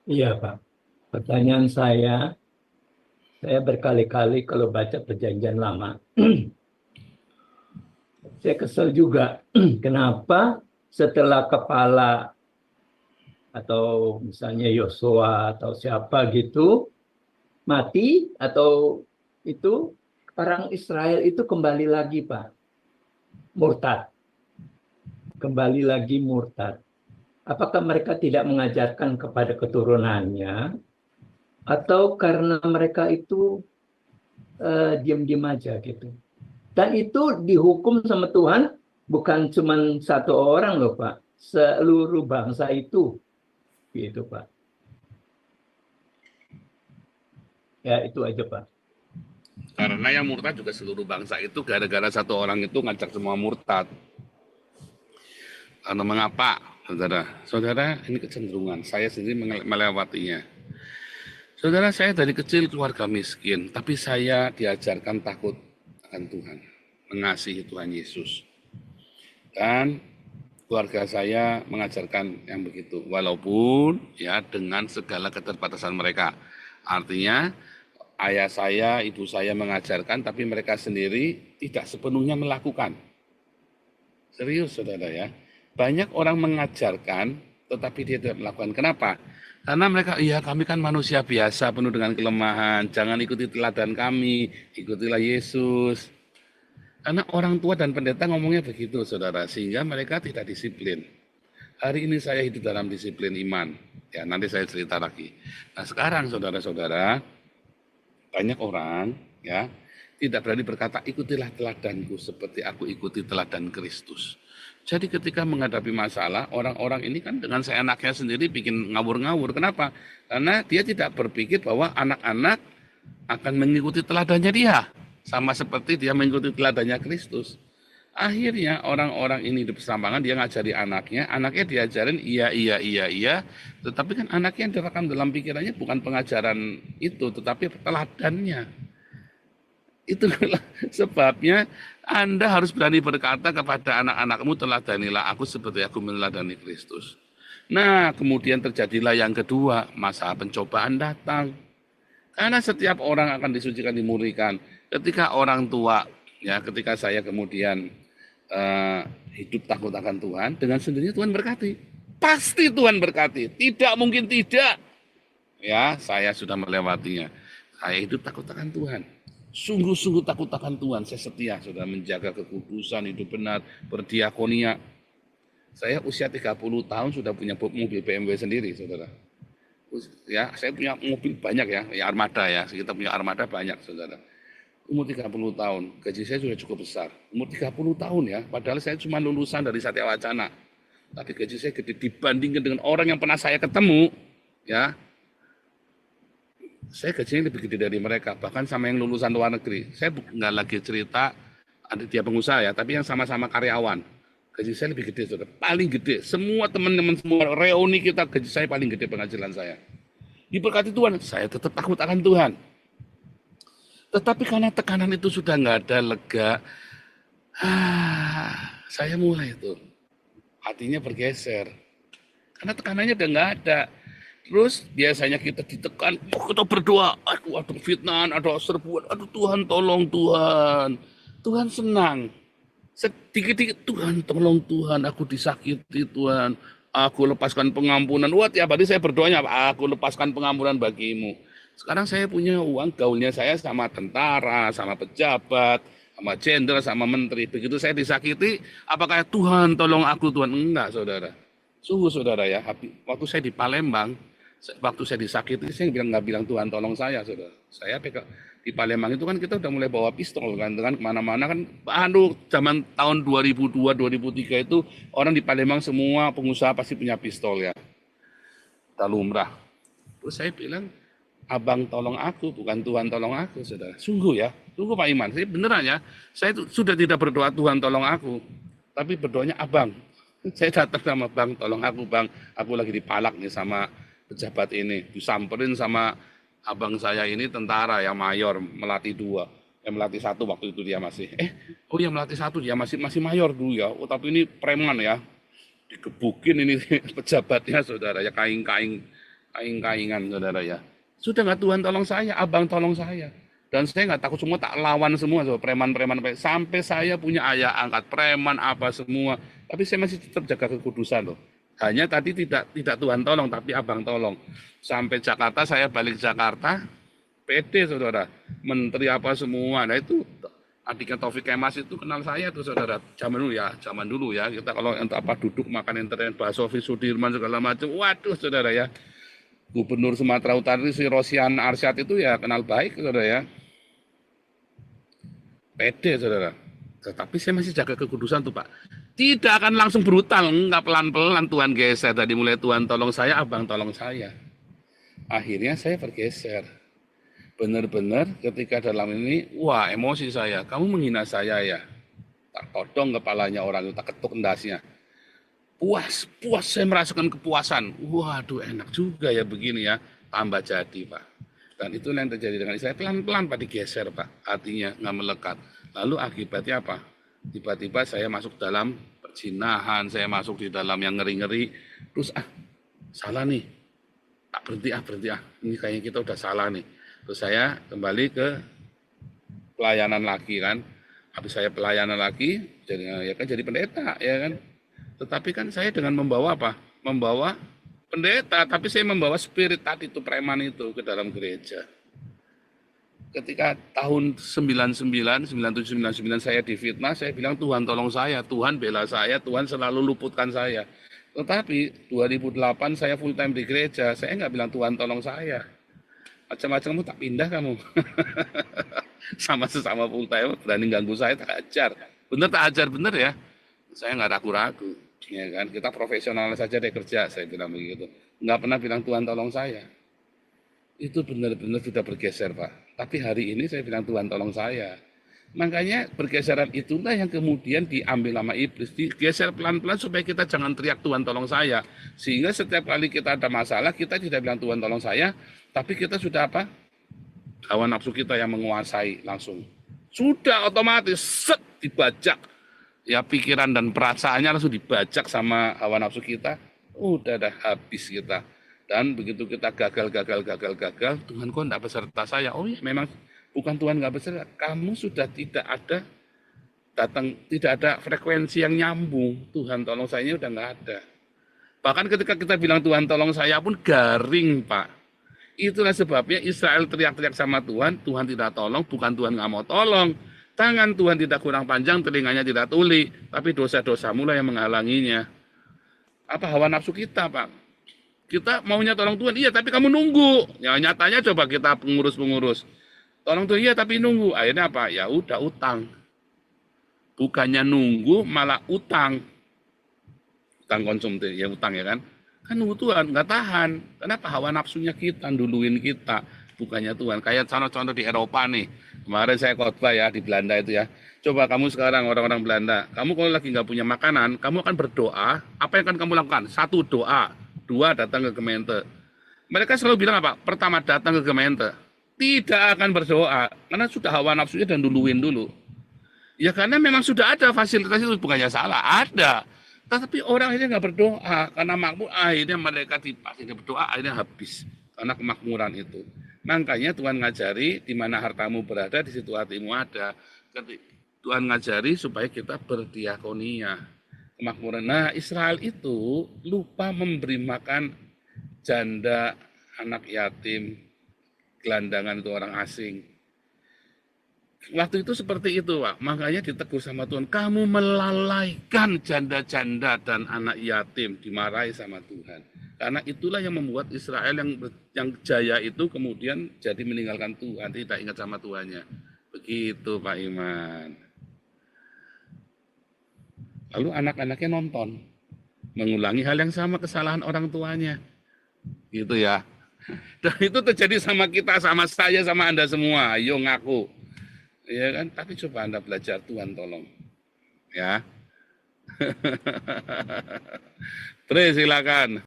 Iya, Pak. Pertanyaan saya berkali-kali kalau baca Perjanjian Lama, saya kesel juga. Kenapa setelah kepala atau misalnya Yosua atau siapa gitu mati atau itu orang Israel itu kembali lagi, Pak, murtad, kembali lagi murtad. Apakah mereka tidak mengajarkan kepada keturunannya atau karena mereka itu diam-diam aja gitu? Dan itu dihukum sama Tuhan bukan cuma satu orang loh Pak, seluruh bangsa itu gitu Pak. Ya itu aja Pak. Karena yang murtad juga seluruh bangsa itu gara-gara satu orang itu ngajak semua murtad. Karena mengapa, saudara? Saudara, ini kecenderungan. Saya sendiri melewatinya. Saudara, saya dari kecil keluarga miskin, tapi saya diajarkan takut akan Tuhan, mengasihi Tuhan Yesus. Dan keluarga saya mengajarkan yang begitu, walaupun ya dengan segala keterbatasan mereka. Artinya ayah saya, ibu saya mengajarkan, tapi mereka sendiri tidak sepenuhnya melakukan. Serius saudara ya. Banyak orang mengajarkan, tetapi dia tidak melakukan. Kenapa? Karena mereka, iya kami kan manusia biasa, penuh dengan kelemahan. Jangan ikuti teladan kami, ikutilah Yesus. Karena orang tua dan pendeta ngomongnya begitu, saudara, sehingga mereka tidak disiplin. Hari ini saya hidup dalam disiplin iman. Ya, nanti saya cerita lagi. Nah, sekarang saudara-saudara, banyak orang ya tidak berani berkata ikutilah teladanku seperti aku ikuti teladan Kristus. Jadi ketika menghadapi masalah, orang-orang ini kan dengan seenaknya sendiri bikin ngawur-ngawur. Kenapa? Karena dia tidak berpikir bahwa anak-anak akan mengikuti teladannya dia. Sama seperti dia mengikuti teladannya Kristus. Akhirnya orang-orang ini di persampangan dia ngajari anaknya diajarin iya iya iya iya, tetapi kan anaknya yang direkam dalam pikirannya bukan pengajaran itu, tetapi teladannya. Itulah sebabnya Anda harus berani berkata kepada anak-anakmu, teladanilah aku seperti aku meneladani Kristus. Nah, kemudian terjadilah yang kedua, masa pencobaan datang. Karena setiap orang akan disucikan, dimurnikan. Ketika orang tua, ya, ketika saya kemudian eh, hidup takut akan Tuhan, dengan sendirinya Tuhan berkati. Pasti Tuhan berkati. Tidak mungkin tidak. Ya, saya sudah melewatinya. Saya hidup takut akan Tuhan. Sungguh-sungguh takut akan Tuhan. Saya setia, sudah menjaga kekudusan, hidup benar, berdiakonia. Saya usia 30 tahun sudah punya mobil BMW sendiri, saudara. Ya, saya punya mobil banyak ya armada ya. Kita punya armada banyak, saudara. Umur 30 tahun, gaji saya sudah cukup besar. Umur 30 tahun ya, padahal saya cuma lulusan dari Satya Wacana. Tapi gaji saya gede dibandingkan dengan orang yang pernah saya ketemu, ya. Saya gajinya lebih gede dari mereka, bahkan sama yang lulusan luar negeri. Saya nggak lagi cerita ada dia pengusaha ya, tapi yang sama-sama karyawan. Gaji saya lebih gede, saudara. Paling gede. Semua teman-teman semua reuni kita, gaji saya paling gede penghasilan saya. Diberkati Tuhan, saya tetap takut akan Tuhan. Tetapi karena tekanan itu sudah nggak ada lega, saya mulai itu hatinya bergeser. Karena tekanannya udah nggak ada. Terus biasanya kita ditekan, kita berdoa, aduh ada fitnah, ada serbuan, aduh Tuhan tolong Tuhan. Tuhan senang. Sedikit-dikit Tuhan tolong Tuhan, aku disakiti Tuhan. Aku lepaskan pengampunan. Wah tiap hari saya berdoanya, aku lepaskan pengampunan bagimu. Sekarang saya punya uang, gaulnya saya sama tentara, sama pejabat, sama jenderal, sama menteri. Begitu saya disakiti, apakah Tuhan tolong aku Tuhan? Enggak saudara. Sungguh saudara ya, waktu saya di Palembang, waktu saya disakiti, saya nggak bilang Tuhan tolong saya, saudara. Saya pegang di Palembang itu kan kita udah mulai bawa pistol kan, dengan kemana-mana kan. Aduh, zaman tahun 2002, 2003 itu orang di Palembang semua pengusaha pasti punya pistol ya. Kita lumrah. Terus saya bilang, abang tolong aku, bukan Tuhan tolong aku, saudara. Sungguh ya, sungguh Pak Iman. Saya beneran ya, saya itu sudah tidak berdoa Tuhan tolong aku, tapi berdoanya abang. Saya datang sama bang, tolong aku bang, aku lagi dipalak nih sama pejabat ini, disamperin sama abang saya ini tentara yang mayor, melatih dua, yang melatih satu waktu itu dia masih, oh yang melatih satu dia masih masih mayor dulu ya, oh tapi ini preman ya, digebukin ini pejabatnya saudara ya kaing-kaing kaing-kaingan, saudara ya. Sudah nggak Tuhan tolong saya, abang tolong saya. Dan saya nggak takut semua, tak lawan semua, so, preman-preman. Sampai saya punya ayah angkat preman apa semua. Tapi saya masih tetap jaga kekudusan loh. Hanya tadi tidak Tuhan tolong, tapi abang tolong. Sampai Jakarta, saya balik Jakarta, PD saudara, menteri apa semua. Nah itu adiknya Taufik Kemas itu kenal saya tuh saudara. Zaman dulu ya. Kita kalau untuk apa duduk makan internet, Pak Sofi Sudirman segala macam. Waduh saudara ya. Gubernur Sumatera Utara itu si Rosian Arsyad itu ya kenal baik saudara ya. PD saudara. Tetapi saya masih jaga kekudusan tuh Pak. Tidak akan langsung brutal, enggak pelan-pelan Tuhan geser. Tadi mulai Tuhan tolong saya, abang tolong saya. Akhirnya saya bergeser. Benar-benar ketika dalam ini, wah emosi saya. Kamu menghina saya ya. Tak todong kepalanya orang itu, tak ketuk endasnya. Puas saya merasakan kepuasan. Waduh enak juga ya begini ya. Tambah jadi Pak. Dan itu yang terjadi dengan saya. Pelan-pelan Pak digeser Pak. Artinya nggak melekat. Lalu akibatnya apa? Tiba-tiba saya masuk dalam perzinahan. Saya masuk di dalam yang ngeri-ngeri. Terus salah nih. Tak berhenti. Ini kayaknya kita udah salah nih. Terus saya kembali ke pelayanan lagi kan. Habis saya pelayanan lagi, jadi pendeta ya kan. Tetapi kan saya dengan membawa apa? Membawa pendeta, tapi saya membawa spirit tadi itu preman itu ke dalam gereja. Ketika tahun 99, 97, 99 saya difitnah, saya bilang Tuhan tolong saya, Tuhan bela saya, Tuhan selalu luputkan saya. Tetapi 2008 saya full time di gereja, saya nggak bilang Tuhan tolong saya. Macam-macam kamu tak pindah kamu. Sama sesama full time berani ganggu saya tak ajar. Bener tak ajar bener ya. Saya nggak ragu-ragu. Ya kan, kita profesional saja deh kerja, saya bilang begitu. Nggak pernah bilang Tuhan tolong saya. Itu benar-benar sudah bergeser Pak. Tapi hari ini saya bilang Tuhan tolong saya. Makanya pergeseran itulah yang kemudian diambil sama iblis. Digeser pelan-pelan supaya kita jangan teriak Tuhan tolong saya. Sehingga setiap kali kita ada masalah, kita tidak bilang Tuhan tolong saya. Tapi kita sudah apa? Hawa nafsu kita yang menguasai langsung. Sudah otomatis, dibajak. Ya pikiran dan perasaannya langsung dibajak sama hawa nafsu kita, udah habis kita. Dan begitu kita gagal, Tuhan kok enggak beserta saya? Oh iya memang bukan Tuhan enggak beserta, kamu sudah tidak ada frekuensi yang nyambung. Tuhan tolong saya ini udah enggak ada. Bahkan ketika kita bilang Tuhan tolong saya pun garing Pak. Itulah sebabnya Israel teriak-teriak sama Tuhan, Tuhan tidak tolong, bukan Tuhan enggak mau tolong. Tangan Tuhan tidak kurang panjang, telinganya tidak tuli, tapi dosa-dosa mula yang menghalanginya. Apa hawa nafsu kita, Pak? Kita maunya tolong Tuhan, iya, tapi kamu nunggu. Ya nyatanya coba kita pengurus-pengurus. Tolong Tuhan, iya, tapi nunggu. Akhirnya apa? Ya udah utang. Bukannya nunggu, malah utang. Utang konsumtif, ya utang ya kan? Kan nunggu Tuhan, nggak tahan. Kenapa hawa nafsunya kita, duluin kita. Bukannya Tuhan. Kayak contoh-contoh di Eropa nih. Kemarin saya khotbah ya di Belanda itu ya. Coba kamu sekarang orang-orang Belanda, kamu kalau lagi nggak punya makanan, kamu akan berdoa. Apa yang akan kamu lakukan? 1 doa, 2 datang ke Gemeente. Mereka selalu bilang apa? Pertama datang ke Gemeente, tidak akan berdoa karena sudah hawa nafsunya dan duluin dulu. Ya karena memang sudah ada fasilitas itu, bukannya salah, ada. Tetapi orang akhirnya nggak berdoa karena makmur, akhirnya mereka dipaksa berdoa, akhirnya habis karena kemakmuran itu. Makanya Tuhan ngajari di mana hartamu berada, di situ hatimu ada. Tuhan ngajari supaya kita berdiakonia, kemakmuran. Nah, Israel itu lupa memberi makan janda, anak yatim, gelandangan itu orang asing. Waktu itu seperti itu, Pak. Makanya ditegur sama Tuhan, kamu melalaikan janda-janda dan anak yatim, dimarahi sama Tuhan. Karena itulah yang membuat Israel yang jaya itu kemudian jadi meninggalkan Tuhan, tidak ingat sama Tuhannya. Begitu Pak Iman. Lalu anak-anaknya nonton, mengulangi hal yang sama kesalahan orang tuanya. Gitu ya. Dan itu terjadi sama kita, sama saya, sama Anda semua. Ayo ngaku. Ya kan, tapi coba Anda belajar, Tuhan tolong. Ya. Terus silakan.